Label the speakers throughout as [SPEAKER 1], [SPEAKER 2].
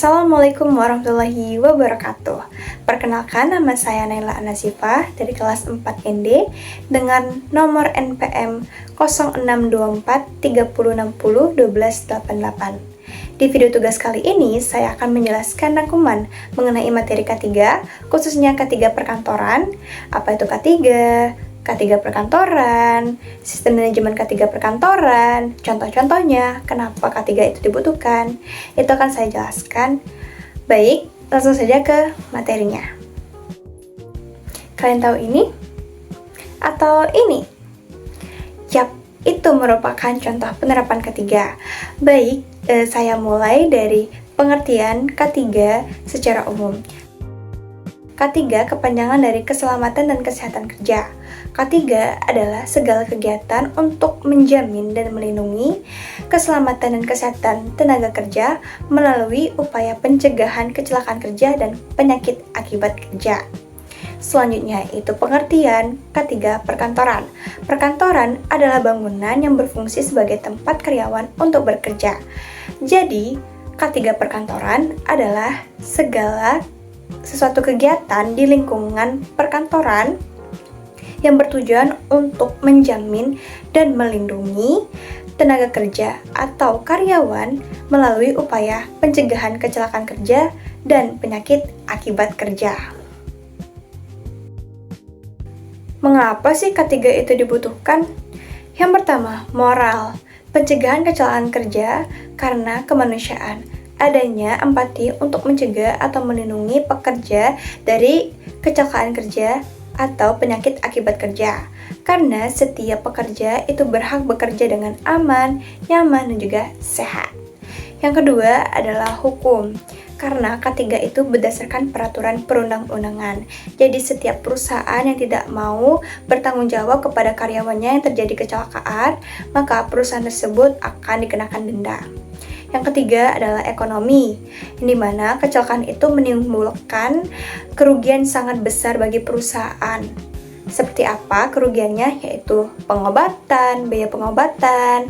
[SPEAKER 1] Assalamualaikum warahmatullahi wabarakatuh. Perkenalkan, nama saya Naila Anasifah dari kelas 4 ND dengan nomor NPM 0624 3060 1288. Di video tugas kali ini, saya akan menjelaskan rangkuman mengenai materi K3, khususnya K3 perkantoran. Apa itu K3? K3 perkantoran, sistem manajemen K3 perkantoran, contoh-contohnya, kenapa K3 itu dibutuhkan, itu akan saya jelaskan. Baik, langsung saja ke materinya. Kalian tahu ini? Atau ini? Yap, itu merupakan contoh penerapan K3. Baik, saya mulai dari pengertian K3 secara umum. K3 kepanjangan dari keselamatan dan kesehatan kerja. K3 adalah segala kegiatan untuk menjamin dan melindungi keselamatan dan kesehatan tenaga kerja melalui upaya pencegahan kecelakaan kerja dan penyakit akibat kerja. Selanjutnya itu pengertian K3 perkantoran. Perkantoran adalah bangunan yang berfungsi sebagai tempat karyawan untuk bekerja. Jadi, K3 perkantoran adalah sesuatu kegiatan di lingkungan perkantoran yang bertujuan untuk menjamin dan melindungi tenaga kerja atau karyawan melalui upaya pencegahan kecelakaan kerja dan penyakit akibat kerja. Mengapa sih K3 itu dibutuhkan? Yang pertama, moral. Pencegahan kecelakaan kerja karena kemanusiaan. Adanya empati untuk mencegah atau melindungi pekerja dari kecelakaan kerja atau penyakit akibat kerja. Karena setiap pekerja itu berhak bekerja dengan aman, nyaman, dan juga sehat. Yang kedua adalah hukum. Karena K3 itu berdasarkan peraturan perundang-undangan. Jadi setiap perusahaan yang tidak mau bertanggung jawab kepada karyawannya yang terjadi kecelakaan, maka perusahaan tersebut akan dikenakan denda. Yang ketiga adalah ekonomi, di mana kecelakaan itu menimbulkan kerugian sangat besar bagi perusahaan. Seperti apa kerugiannya? Yaitu biaya pengobatan,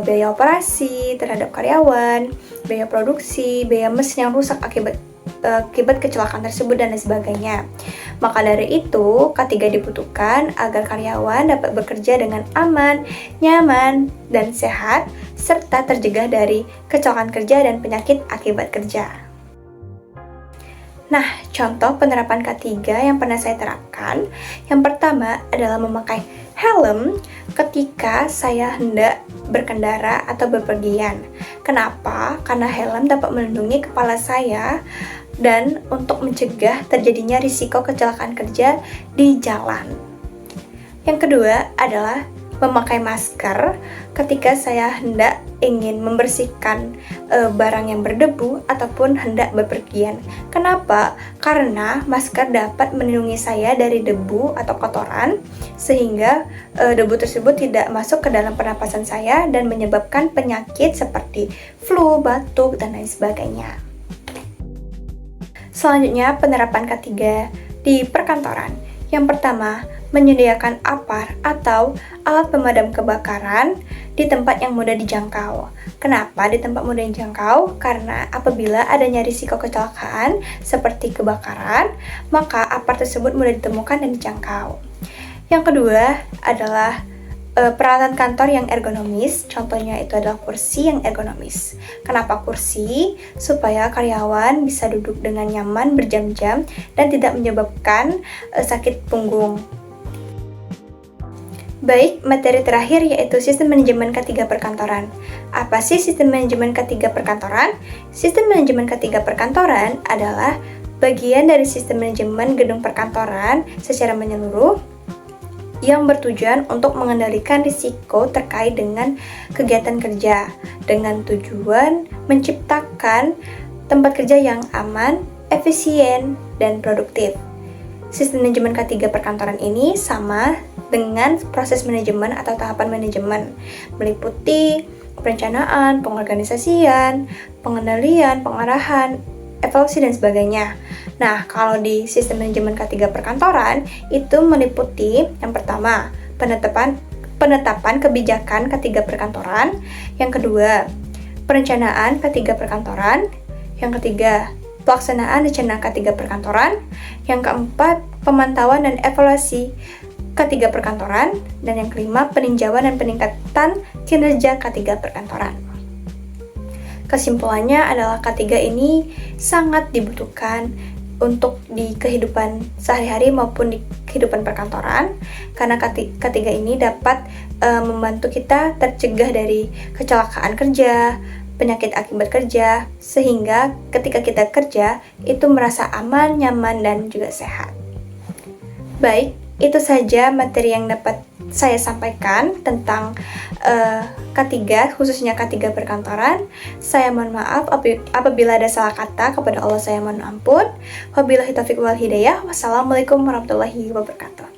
[SPEAKER 1] biaya operasi terhadap karyawan, biaya produksi, biaya mesin yang rusak akibat kecelakaan tersebut, dan lain sebagainya. Maka dari itu, K3 dibutuhkan agar karyawan dapat bekerja dengan aman, nyaman, dan sehat, serta tercegah dari kecelakaan kerja dan penyakit akibat kerja. Nah, contoh penerapan K3 yang pernah saya terapkan, yang pertama adalah memakai helm ketika saya hendak berkendara atau bepergian. Kenapa? Karena helm dapat melindungi kepala saya dan untuk mencegah terjadinya risiko kecelakaan kerja di jalan. Yang kedua adalah memakai masker ketika saya hendak ingin membersihkan barang yang berdebu ataupun hendak bepergian. Kenapa? Karena masker dapat melindungi saya dari debu atau kotoran sehingga debu tersebut tidak masuk ke dalam pernapasan saya dan menyebabkan penyakit seperti flu, batuk, dan lain sebagainya. Selanjutnya, penerapan K3 di perkantoran. Yang pertama, menyediakan APAR atau alat pemadam kebakaran di tempat yang mudah dijangkau. Kenapa di tempat mudah dijangkau? Karena apabila adanya risiko kecelakaan seperti kebakaran, maka APAR tersebut mudah ditemukan dan dijangkau. Yang kedua adalah peralatan kantor yang ergonomis, contohnya itu adalah kursi yang ergonomis. Kenapa kursi? Supaya karyawan bisa duduk dengan nyaman berjam-jam dan tidak menyebabkan sakit punggung. Baik, materi terakhir yaitu sistem manajemen K3 perkantoran. Apa sih sistem manajemen K3 perkantoran? Sistem manajemen K3 perkantoran adalah bagian dari sistem manajemen gedung perkantoran secara menyeluruh yang bertujuan untuk mengendalikan risiko terkait dengan kegiatan kerja dengan tujuan menciptakan tempat kerja yang aman, efisien, dan produktif. Sistem manajemen K3 perkantoran ini sama dengan proses manajemen atau tahapan manajemen, meliputi perencanaan, pengorganisasian, pengendalian, pengarahan, evaluasi, dan sebagainya. Nah, kalau di sistem manajemen K3 perkantoran itu meliputi yang pertama, penetapan kebijakan K3 perkantoran, yang kedua, perencanaan K3 perkantoran, Yang ketiga, pelaksanaan rencana K3 perkantoran. Yang keempat, pemantauan dan evaluasi K3 perkantoran. Dan yang kelima, peninjauan dan peningkatan kinerja K3 perkantoran. Kesimpulannya adalah K3 ini sangat dibutuhkan untuk di kehidupan sehari-hari maupun di kehidupan perkantoran, karena K3 ini dapat membantu kita tercegah dari kecelakaan kerja, penyakit akibat kerja, sehingga ketika kita kerja itu merasa aman, nyaman, dan juga sehat. Baik, itu saja materi yang dapat saya sampaikan tentang K3, khususnya K3 perkantoran. Saya mohon maaf apabila ada salah kata, kepada Allah saya mohon ampun. Wabillahi taufiq wal hidayah. Wassalamualaikum warahmatullahi wabarakatuh.